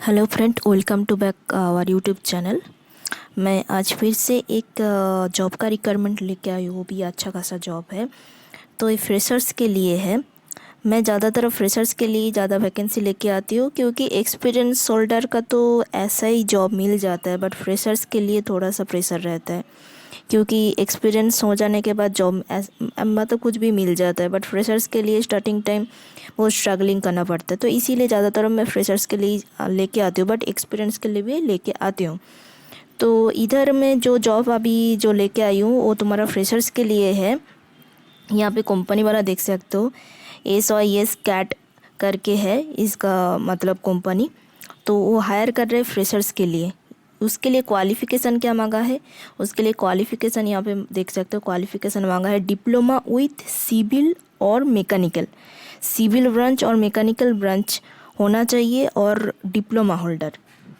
Hello friend, welcome to back our YouTube channel. मैं आज फिर से एक जॉब का रिक्वायरमेंट लेके आई हूँ। वो भी अच्छा खासा जॉब है, तो ये फ्रेशर्स के लिए है। मैं ज़्यादातर फ्रेशर्स के लिए ज़्यादा वैकेंसी लेके आती हूँ, क्योंकि एक्सपीरियंस होल्डर का तो ऐसा ही जॉब मिल जाता है, बट फ्रेशर्स के लिए थोड़ा सा प्रेशर रहता है, क्योंकि एक्सपीरियंस हो जाने के बाद जॉब मतलब कुछ भी मिल जाता है, बट फ्रेशर्स के लिए स्टार्टिंग टाइम बहुत स्ट्रगलिंग करना पड़ता है। तो इसीलिए ज़्यादातर मैं फ्रेशर्स के लिए लेके आती हूँ, बट एक्सपीरियंस के लिए भी लेके आती हूँ। तो इधर मैं जो जॉब अभी जो लेके आई हूँ वो तुम्हारा फ्रेशर्स के लिए है। यहाँ पे कंपनी वाला देख सकते हो, SOIS कैट करके है इसका मतलब कंपनी। तो वो हायर कर रहे फ्रेशर्स के लिए। उसके लिए क्वालिफ़िकेशन क्या मांगा है, उसके लिए क्वालिफ़िकेशन यहाँ पे देख सकते हो, क्वालिफ़िकेशन मांगा है डिप्लोमा विथ सिविल और मैकेनिकल, सिविल ब्रांच और मैकेनिकल ब्रांच होना चाहिए, और डिप्लोमा होल्डर,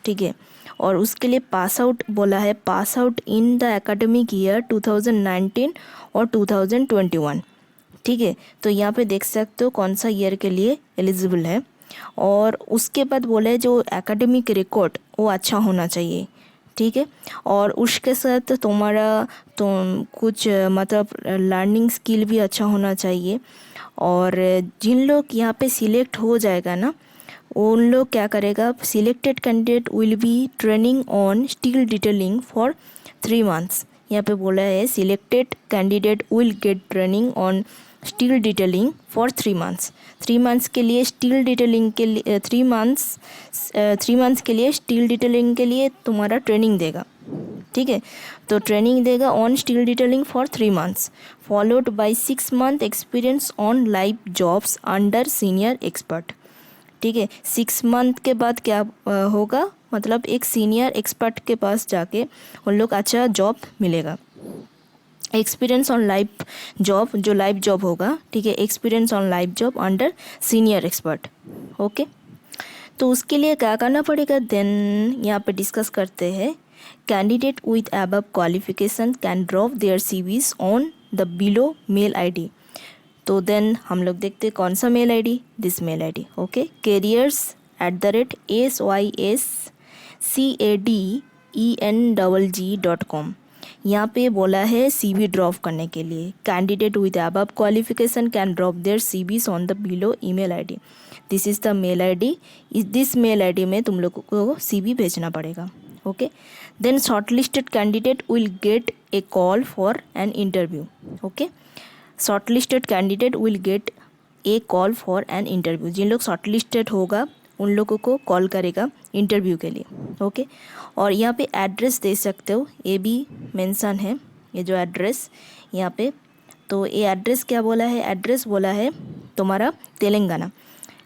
ठीक है। और उसके लिए पास आउट बोला है, pass out in the academic year 2019 और 2021, ठीक है। तो यहाँ पे देख सकते हो कौन सा ईयर के लिए एलिजिबल है। और उसके बाद बोले जो एकेडमिक रिकॉर्ड वो अच्छा होना चाहिए, ठीक है। और उसके साथ तुम्हारा कुछ मतलब लर्निंग स्किल भी अच्छा होना चाहिए। और जिन लोग यहाँ पे सिलेक्ट हो जाएगा ना, उन लोग क्या करेगा, selected candidate will be training on steel detailing for 3 months. यहाँ पे बोला है selected candidate will gate training on steel detailing for 3 months. 3 months के लिए स्टील डिटेलिंग के लिए 3 मंथ्स के लिए स्टील डिटेलिंग के लिए तुम्हारा ट्रेनिंग देगा, ठीक है। तो ट्रेनिंग देगा on steel detailing for 3 months, followed by 6 month experience on live jobs under senior expert, ठीक है। 6 मंथ के बाद क्या होगा, मतलब एक सीनियर एक्सपर्ट के पास जाके उन लोग अच्छा जॉब मिलेगा। एक्सपीरियंस ऑन लाइव जॉब, जो लाइव जॉब होगा, ठीक है, experience on live job under senior expert, okay. तो उसके लिए क्या करना पड़ेगा, देन यहाँ पे डिस्कस करते हैं। Candidate with above qualification can drop their CVs on the below mail ID। तो देन हम लोग देखते हैं कौन सा mail ID, this mail ID, okay, careers@SYSCADENGG.com। यहाँ पे बोला है CV ड्रॉप करने के लिए। Candidate with above qualification can drop their CVs on the below email ID। This is the mail ID। This mail ID में तुम लोगों को CV भेजना पड़ेगा, okay. Then shortlisted candidate will get a call for an interview, okay. Shortlisted candidate will get a call for an interview. जिन लोग shortlisted होगा उन लोगों को कॉल करेगा इंटरव्यू के लिए, ओके। और यहाँ पे एड्रेस दे सकते हो, ये भी मेंशन है, ये जो एड्रेस यहाँ पे। तो ये एड्रेस क्या बोला है, एड्रेस बोला है तुम्हारा तेलंगाना,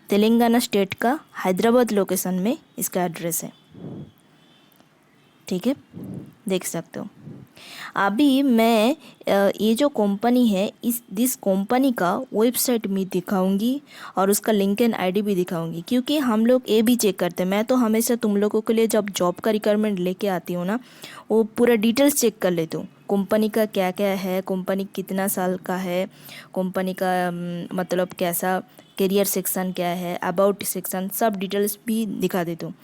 तेलंगाना स्टेट का हैदराबाद लोकेशन में इसका एड्रेस है, ठीक है, देख सकते हो। अभी मैं ये जो कंपनी है दिस कंपनी का वेबसाइट भी दिखाऊंगी, और उसका लिंक्डइन ID भी दिखाऊंगी, क्योंकि हम लोग ये भी चेक करते हैं। मैं तो हमेशा तुम लोगों के लिए जब जॉब का रिक्वायरमेंट लेके आती हूँ ना, वो पूरा डिटेल्स चेक कर लेती हूँ। कंपनी का क्या क्या है, कंपनी कितना साल का है, कंपनी का मतलब कैसा करियर सेक्शन क्या है, अबाउट सेक्शन, सब डिटेल्स भी दिखा देती हूँ।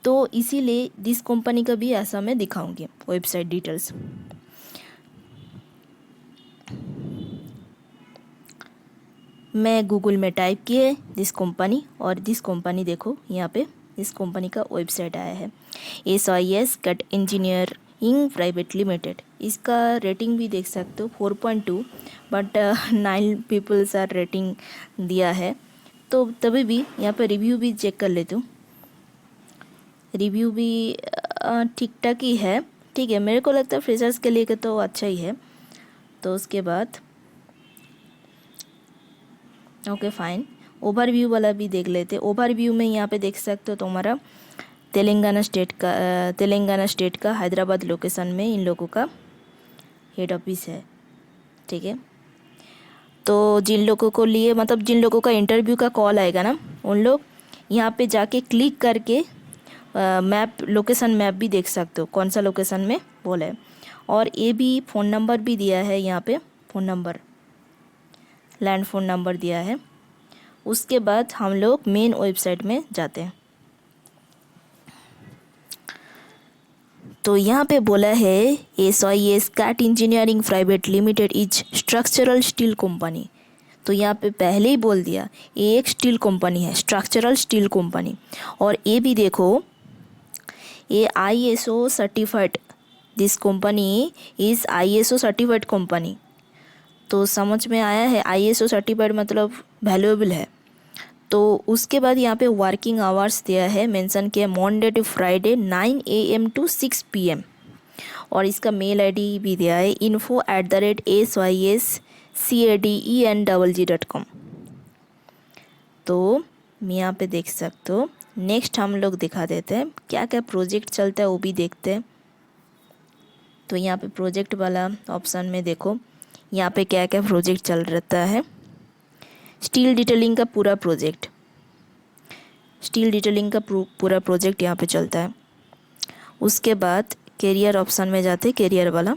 तो इसीलिए दिस कंपनी का भी ऐसा मैं दिखाऊंगी वेबसाइट डिटेल्स। मैं गूगल में टाइप किए दिस कंपनी, और दिस कंपनी देखो यहाँ पे इस कंपनी का वेबसाइट आया है, SOIS cad engineering private limited. इसका रेटिंग भी देख सकते हो 4.2, बट 9 पीपल्स आर रेटिंग दिया है। तो तभी भी यहाँ पे रिव्यू भी चेक कर लेती हूँ। रिव्यू भी ठीक ठाक ही है, ठीक है। मेरे को लगता है फ्रेशर्स के लिए तो अच्छा ही है। तो उसके बाद ओके फाइन, ओवरव्यू वाला भी देख लेते। ओवरव्यू में यहाँ पे देख सकते हो तुम्हारा तेलंगाना स्टेट का हैदराबाद लोकेशन में इन लोगों का हेड ऑफिस है, ठीक है। तो जिन लोगों को लिए मतलब जिन लोगों का इंटरव्यू का कॉल आएगा ना, उन लोग यहाँ पे जाके क्लिक करके मैप, लोकेशन मैप भी देख सकते हो कौन सा लोकेशन में बोला है। और ये भी फ़ोन नंबर भी दिया है यहाँ पे, phone number, land phone number दिया है। उसके बाद हम लोग मेन वेबसाइट में जाते हैं। तो यहाँ पे बोला है SIS cad engineering private limited is structural steel company. तो यहाँ पे पहले ही बोल दिया ये एक स्टील कंपनी है, स्ट्रक्चरल स्टील कंपनी। और ये भी देखो ये ISO certified, this company is ISO certified company. तो समझ में आया है, ISO सर्टिफाइड मतलब वैल्यूएबल है। तो उसके बाद यहाँ पे वर्किंग आवर्स दिया है, मेंशन किया Monday to Friday 9 AM to 6 PM। और इसका मेल ID भी दिया है info@syscadeng.com। तो मैं यहाँ पे देख सकते हो। नेक्स्ट हम लोग दिखा देते हैं क्या क्या प्रोजेक्ट चलता है वो भी देखते हैं। तो यहाँ पे प्रोजेक्ट वाला ऑप्शन में देखो यहाँ पे क्या क्या प्रोजेक्ट चल रहता है। स्टील डिटेलिंग का पूरा प्रोजेक्ट, स्टील डिटेलिंग का पूरा प्रोजेक्ट यहाँ पे चलता है। उसके बाद कैरियर ऑप्शन में जाते, कैरियर वाला।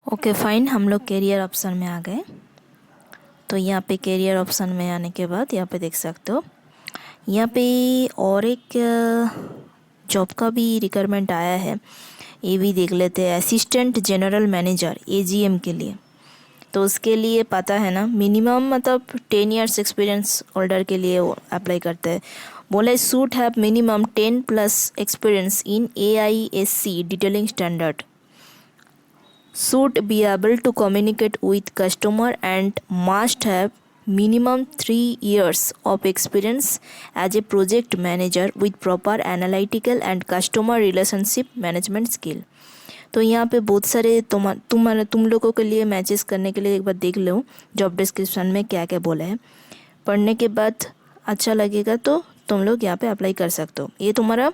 ओके फाइन, हम लोग कैरियर ऑप्शन में आ गए। तो यहाँ पे कैरियर ऑप्शन में आने के बाद यहाँ पे देख सकते हो यहाँ पे और एक जॉब का भी रिक्वायरमेंट आया है, ये भी देख लेते हैं। असिस्टेंट जनरल मैनेजर AGM के लिए। तो उसके लिए पता है ना मिनिमम मतलब 10 years एक्सपीरियंस होल्डर के लिए अप्लाई करते हैं। बोले suit have minimum 10+ experience in AISC detailing standard, should be able to communicate with customer and must have minimum 3 years of experience as a project manager with proper analytical and customer relationship management skill। तो यहाँ पे बहुत सारे तुम लोगों के लिए matches करने के लिए एक बार देख लो जॉब डिस्क्रिप्शन में क्या क्या बोला है। पढ़ने के बाद अच्छा लगेगा तो तुम लोग यहाँ पे अप्लाई कर सकते हो। ये तुम्हारा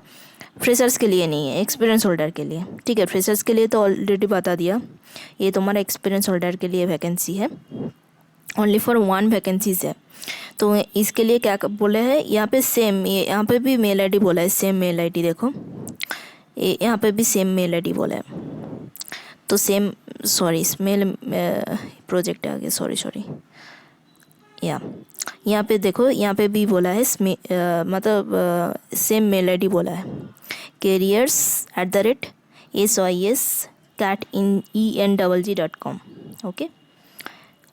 फ्रेशर्स के लिए नहीं है, एक्सपीरियंस होल्डर के लिए। ठीक है, फ्रेशर्स के लिए तो ऑलरेडी बता दिया, ये तुम्हारा एक्सपीरियंस होल्डर के लिए वैकेंसी है। ओनली फॉर 1 वैकेंसीज है। तो इसके लिए क्या बोले हैं यहाँ पे सेम, ये यहाँ पे भी मेल ID बोला है, सेम मेल ID देखो, यहाँ पे भी सेम मेल ID बोला है। तो सेम सॉरी मेल प्रोजेक्ट आ गया, सॉरी यहाँ पे देखो यहाँ पे भी बोला है मतलब सेम मेल ID बोला है, careers@syscadeng.com। Okay,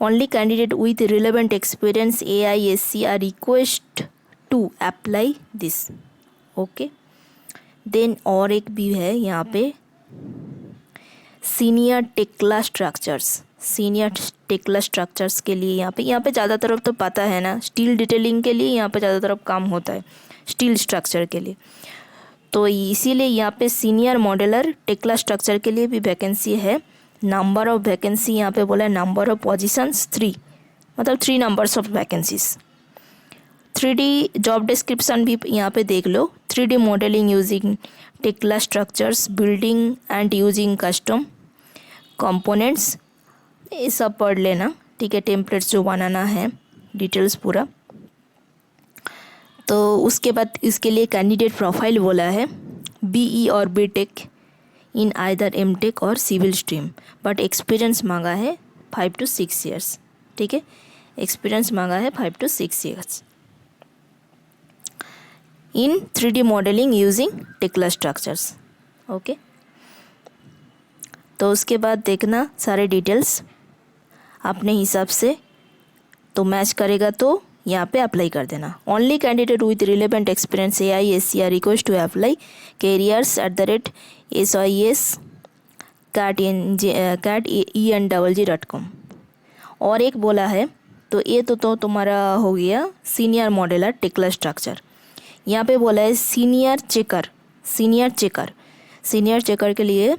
only candidate with relevant experience AISC are request to apply this. Okay, then और एक भी है यहाँ पे senior Tekla Structures, senior Tekla Structures के लिए यहाँ पे ज़्यादातर तो पता है ना स्टील डिटेलिंग के लिए यहाँ पे ज़्यादातर काम होता है स्टील स्ट्रक्चर के लिए। तो इसीलिए यहाँ पे सीनियर मॉडलर टेक्ला स्ट्रक्चर के लिए भी वैकेंसी है। नंबर ऑफ वैकेंसी यहाँ पे बोला है, नंबर ऑफ पोजीशंस 3, मतलब 3 numbers of vacancies. 3D job description भी यहाँ पे देख लो। 3D modelling using Tekla structures, building and using custom components, ये सब पढ़ लेना। ठीक है, टेम्पलेट्स जो बनाना है, डिटेल्स पूरा। तो उसके बाद इसके लिए कैंडिडेट प्रोफाइल बोला है BE और BTech इन आइदर MTech और सिविल स्ट्रीम, बट एक्सपीरियंस मांगा है 5 to 6 years। ठीक है, एक्सपीरियंस मांगा है 5 to 6 years in 3D modelling using Tekla structures. Okay, तो उसके बाद देखना सारे डिटेल्स अपने हिसाब से, तो मैच करेगा तो यहाँ पे अप्लाई कर देना। Only candidate with relevant experience AISC are request to apply careers@syscadeng.com। और एक बोला है तो ये तो तुम्हारा हो गया सीनियर मॉडलर टेक्ला स्ट्रक्चर। यहाँ पे बोला है सीनियर चेकर, सीनियर चेकर के लिए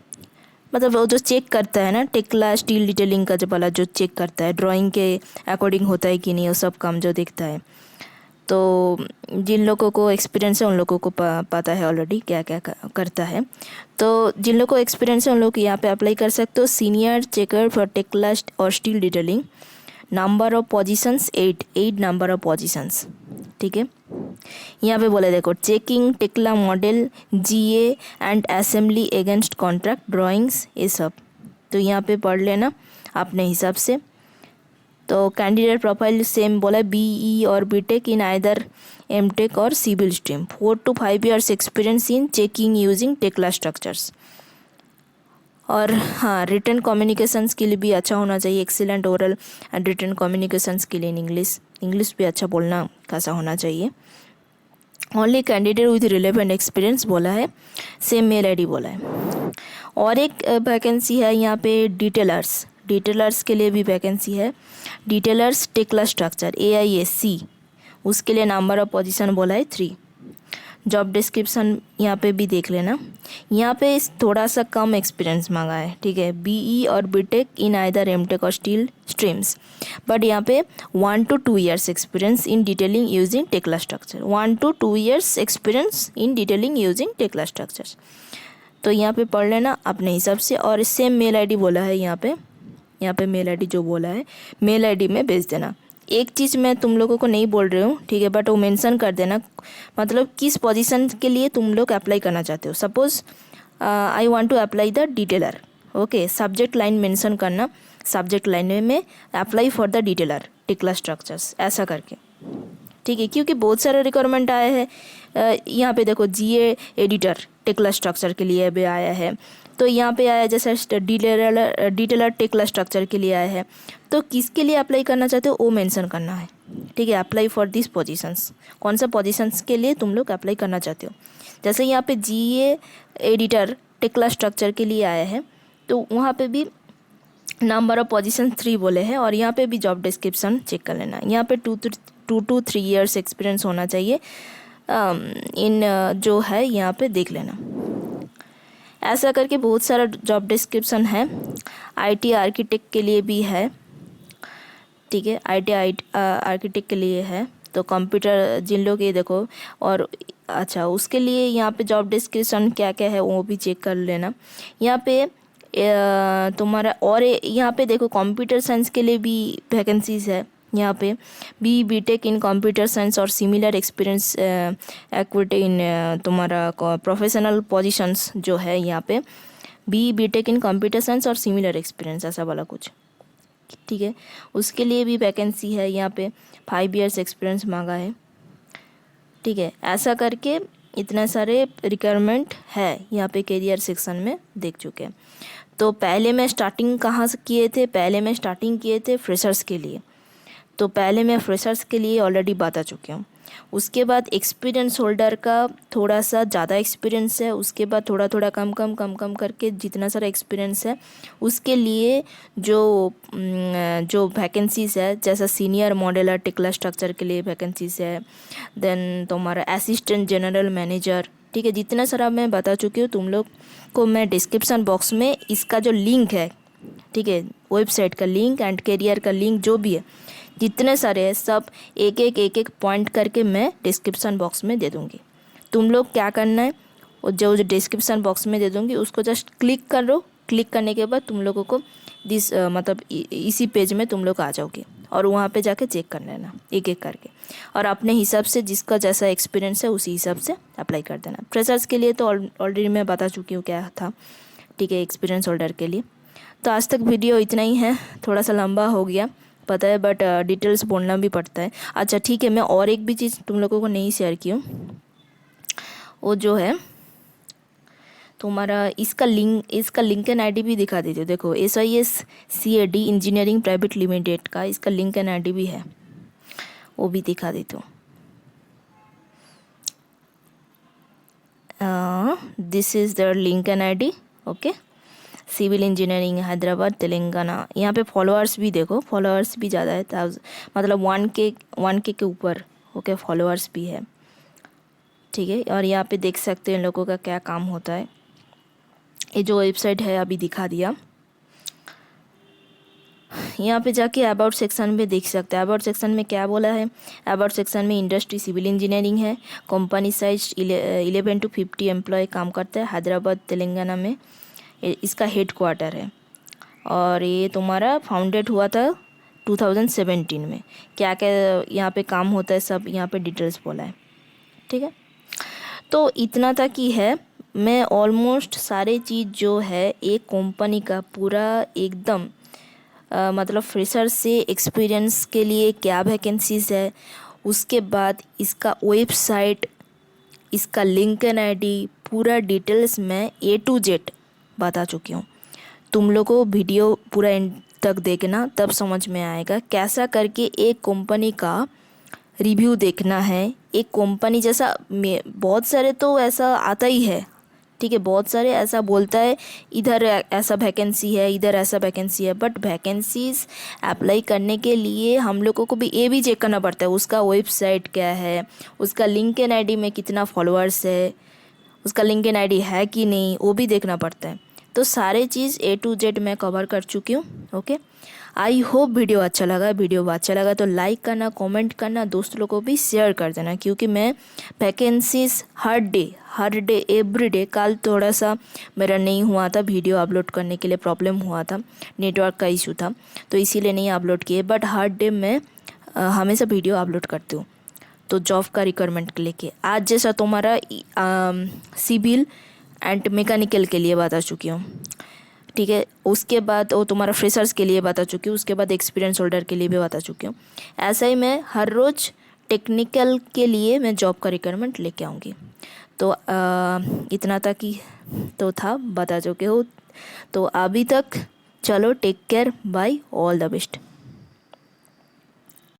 मतलब वो जो चेक करता है ना टेक्ला स्टील डिटेलिंग का जो वाला जो चेक करता है, ड्राइंग के अकॉर्डिंग होता है कि नहीं, वो सब काम जो देखता है। तो जिन लोगों को एक्सपीरियंस है उन लोगों को पता है ऑलरेडी क्या क्या करता है। तो जिन लोगों को एक्सपीरियंस है उन लोग यहाँ पे अप्लाई कर सकते हो। सीनियर चेकर फॉर टेक्ला और steel detailing, number of positions 8 number of positions. ठीक है, यहाँ पे बोले देखो checking Tekla model GA and assembly against contract drawings, ये सब तो यहाँ पे पढ़ लेना अपने हिसाब से। तो कैंडिडेट प्रोफाइल सेम बोला BE और BTech इन आइदर एमटेक और civil stream, 4 to 5 years experience in checking using Tekla Structures. और हाँ, रिटन कम्युनिकेशन स्किल भी अच्छा होना चाहिए, excellent oral and written communication skill in English भी अच्छा बोलना कैसा होना चाहिए। Only candidate with relevant experience बोला है, सेम मेल आईडी बोला है। और एक वैकेंसी है यहाँ पे डिटेलर्स के लिए भी वैकेंसी है। डिटेलर्स टेक्ला स्ट्रक्चर AISC, उसके लिए नंबर ऑफ पोजीशन बोला है 3। जॉब डिस्क्रिप्शन यहाँ पे भी देख लेना। यहाँ पे थोड़ा सा कम एक्सपीरियंस मांगा है, ठीक है, BE और BTech इन आइदर एमटेक और स्टील स्ट्रीम्स, बट यहाँ पे 1 to 2 years experience in detailing using Tekla structure, 1 to 2 years experience in detailing using Tekla structure. तो यहाँ पे पढ़ लेना अपने हिसाब से। और सेम मेल आईडी बोला है यहाँ पे मेल आईडी जो बोला है मेल आईडी में भेज देना। एक चीज़ मैं तुम लोगों को नहीं बोल रही हूँ, ठीक है, बट वो मेंशन कर देना, मतलब किस पोजीशन के लिए तुम लोग अप्लाई करना चाहते हो। Suppose I want to apply the detailer, okay, subject line mention करना, सब्जेक्ट लाइन में apply for the detailer Tekla Structures, ऐसा करके, ठीक है, क्योंकि बहुत सारे रिक्वायरमेंट आए हैं। यहाँ पे देखो GA एडिटर टेक्ला स्ट्रक्चर के लिए भी आया है, तो यहाँ पे आया जैसे डिटेलर टेक्ला स्ट्रक्चर के लिए आया है। तो किसके लिए अप्लाई करना चाहते हो वो मेंशन करना है, ठीक है, अप्लाई फॉर दिस पोजीशंस, कौन सा पोजीशंस के लिए तुम लोग अप्लाई करना चाहते हो। जैसे यहाँ पे GA एडिटर टेक्ला स्ट्रक्चर के लिए आया है, तो वहाँ पे भी नंबर ऑफ पोजीशन 3 बोले हैं। और यहाँ पे भी जॉब डिस्क्रिप्शन चेक कर लेना। यहाँ पे 2 to 3 years एक्सपीरियंस होना चाहिए इन जो है यहाँ पे देख लेना। ऐसा करके बहुत सारा जॉब डिस्क्रिप्शन है। IT आर्किटेक्ट के लिए भी है, ठीक है, IT आर्किटेक्ट के लिए है। तो कंप्यूटर जिन लोग ये देखो, और अच्छा उसके लिए यहाँ पे जॉब डिस्क्रिप्शन क्या क्या है वो भी चेक कर लेना। यहाँ पे तुम्हारा, और यहाँ पे देखो कंप्यूटर साइंस के लिए भी वैकेंसीज है। यहाँ पे BTech इन कंप्यूटर साइंस और सिमिलर एक्सपीरियंस एक्विटी इन तुम्हारा प्रोफेशनल पोजीशंस जो है यहाँ पे BTech इन कंप्यूटर साइंस और सिमिलर एक्सपीरियंस, ऐसा वाला कुछ, ठीक है, उसके लिए भी वैकेंसी है। यहाँ पे 5 years एक्सपीरियंस मांगा है, ठीक है। ऐसा करके इतने सारे रिक्वायरमेंट है यहाँ पे कैरियर सेक्शन में देख चुके हैं। तो पहले मैं स्टार्टिंग कहाँ से किए थे, पहले मैं स्टार्टिंग किए थे फ्रेशर्स के लिए। तो पहले मैं फ्रेशर्स के लिए ऑलरेडी बता चुकी हूँ। उसके बाद एक्सपीरियंस होल्डर का थोड़ा सा ज़्यादा एक्सपीरियंस है, उसके बाद थोड़ा थोड़ा कम करके जितना सारा एक्सपीरियंस है उसके लिए जो वैकेंसीज़ है, जैसा सीनियर मॉडलर टेक्ला स्ट्रक्चर के लिए वैकेंसीज़ है, देन तुम्हारा असिस्टेंट जनरल मैनेजर, ठीक है, जितना सारा मैं बता चुकी हूँ। तुम लोग को मैं डिस्क्रिप्शन बॉक्स में इसका जो लिंक है, ठीक है, वेबसाइट का लिंक एंड कैरियर का लिंक जो भी है, जितने सारे हैं सब एक एक पॉइंट करके मैं डिस्क्रिप्शन बॉक्स में दे दूँगी। तुम लोग क्या करना है, और जो डिस्क्रिप्शन बॉक्स में दे दूँगी उसको जस्ट क्लिक करो। क्लिक करने के बाद तुम लोगों को मतलब इसी पेज में तुम लोग आ जाओगे और वहाँ पे जाके चेक कर लेना एक एक करके, और अपने हिसाब से जिसका जैसा एक्सपीरियंस है उसी हिसाब से अप्लाई कर देना। फ्रेशर्स के लिए तो ऑलरेडी मैं बता चुकी हूँ क्या था, ठीक है, एक्सपीरियंस होल्डर के लिए। तो आज तक वीडियो इतना ही है, थोड़ा सा लंबा हो गया पता है, बट डिटेल्स बोलना भी पड़ता है। अच्छा ठीक है, मैं और एक भी चीज़ तुम लोगों को नहीं शेयर की हूँ, वो जो है तुम्हारा इसका लिंक एंड ID भी दिखा देती हूँ। देखो SIS CAD engineering private limited का इसका लिंक एंड ID भी है, वो भी दिखा देती हूँ। This is their link and ID, okay. Civil engineering Hyderabad Telangana. यहाँ पे फॉलोअर्स भी देखो, फॉलोअर्स भी ज़्यादा है, मतलब 1K के ऊपर, ओके, फॉलोअर्स भी है, ठीक है। और यहाँ पे देख सकते हैं इन लोगों का क्या काम होता है। ये जो वेबसाइट है अभी दिखा दिया। यहाँ पे जाके अबाउट सेक्शन में देख सकते हैं। अबाउट सेक्शन में क्या बोला है, अबाउट सेक्शन में इंडस्ट्री सिविल इंजीनियरिंग है, कंपनी साइज 11 to 50 एम्प्लॉय काम करता है, हैदराबाद तेलंगाना में इसका हेड क्वार्टर है। और ये तुम्हारा फाउंडेड हुआ था 2017 में। क्या क्या यहाँ पे काम होता है सब यहाँ पे डिटेल्स बोला है, ठीक है। तो इतना तक ही है, मैं ऑलमोस्ट सारे चीज़ जो है एक कंपनी का पूरा एकदम मतलब फ्रेशर से एक्सपीरियंस के लिए क्या वैकेंसीज है उसके बाद इसका वेबसाइट, इसका लिंकन आईडी, पूरा डिटेल्स मैं A to Z बता चुकी हूँ। तुम लोग को वीडियो पूरा एंड तक देखना, तब समझ में आएगा कैसा करके एक कंपनी का रिव्यू देखना है। एक कंपनी जैसा बहुत सारे तो ऐसा आता ही है, ठीक है, बहुत सारे ऐसा बोलता है इधर ऐसा वैकेंसी है, इधर ऐसा वैकेंसी है, बट वैकेंसीज अप्लाई करने के लिए हम लोगों को भी ये भी चेक करना पड़ता है उसका वेबसाइट क्या है, उसका लिंक्डइन आईडी में कितना फॉलोअर्स है, उसका लिंक्डइन आईडी है कि नहीं, वो भी देखना पड़ता है। तो सारे चीज़ A to Z मैं कवर कर चुकी हूँ। ओके, आई होप वीडियो अच्छा लगा। वीडियो अच्छा लगा तो लाइक करना, कमेंट करना, दोस्त लोगों को भी शेयर कर देना, क्योंकि मैं वैकेंसीज हर डे एवरी डे, कल थोड़ा सा मेरा नहीं हुआ था, वीडियो अपलोड करने के लिए प्रॉब्लम हुआ था, नेटवर्क का इशू था, तो इसीलिए नहीं अपलोड किए, बट हर डे मैं हमेशा वीडियो अपलोड करती हूँ। तो जॉब का रिक्वायरमेंट लेके आज जैसा तुम्हारा सिविल एंड मैकेनिकल के लिए बता चुकी हूँ, ठीक है, उसके बाद वो तुम्हारा फ्रेशर्स के लिए बता चुकी हूँ, उसके बाद एक्सपीरियंस होल्डर के लिए भी बता चुकी हूँ। ऐसा ही मैं हर रोज़ टेक्निकल के लिए मैं जॉब का रिक्वायरमेंट लेके आऊँगी। तो इतना तक ही तो था, बता चुके हो। तो अभी तक चलो, take care, bye, all the best.